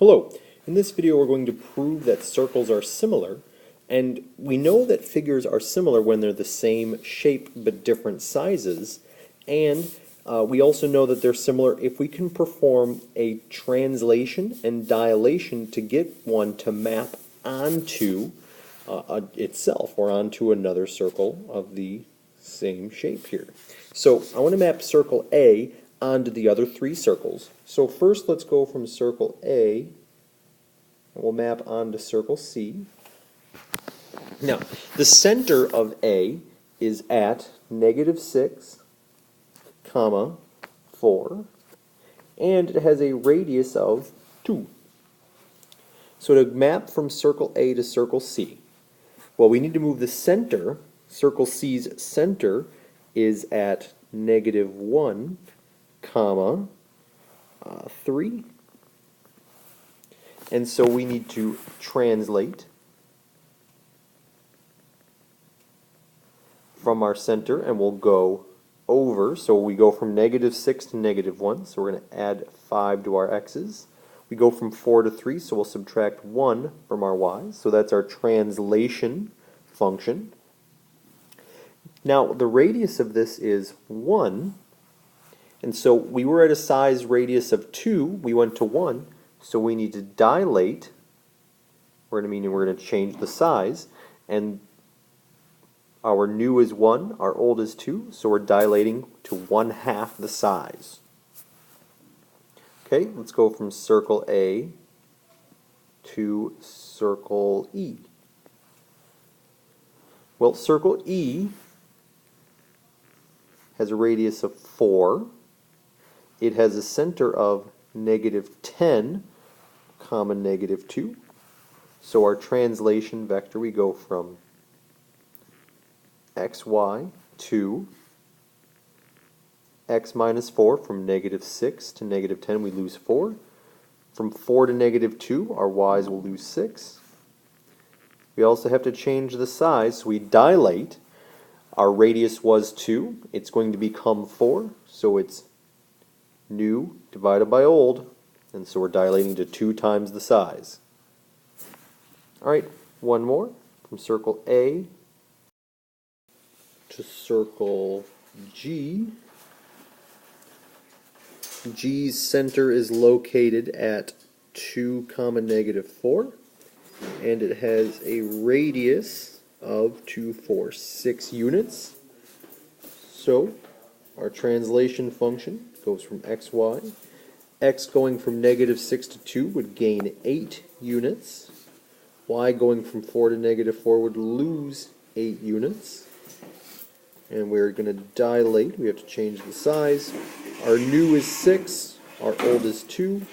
Hello, in this video we're going to prove that circles are similar, and we know that figures are similar when they're the same shape but different sizes, and we also know that they're similar if we can perform a translation and dilation to get one to map onto itself or onto another circle of the same shape here. So I want to map circle A onto the other three circles. So first let's go from circle A, and we'll map onto circle C. Now, the center of A is at -6, 4, and it has a radius of 2. So to map from circle A to circle C, well, we need to move the center. Circle C's center is at -1, 3. And so we need to translate from our center, and we'll go over. So we go from -6 to -1, so we're going to add 5 to our x's. We go from 4 to 3, so we'll subtract 1 from our y's. So that's our translation function. Now, the radius of this is 1, and so we were at a size radius of 2, we went to 1, so we need to dilate. We're going to change the size, and our new is 1, our old is 2, so we're dilating to 1/2 the size. Okay, let's go from circle A to circle E. Well, circle E has a radius of 4. It has a center of -10, -2. So our translation vector, we go from xy to x minus 4. From -6 to -10, we lose 4. From 4 to -2, our y's will lose 6. We also have to change the size, so we dilate. Our radius was 2. It's going to become 4, so it's new divided by old, and so we're dilating to 2 times the size. Alright, one more. From circle A to circle G. G's center is located at 2, -4, and it has a radius of 2, 4, 6 units. So our translation function goes from xy. X going from -6 to 2 would gain 8 units. Y going from 4 to -4 would lose 8 units. And we're going to dilate. We have to change the size. Our new is 6, our old is 2,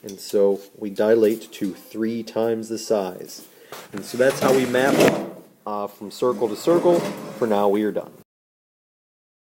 and so we dilate to 3 times the size. And so that's how we map from circle to circle. For now, we are done.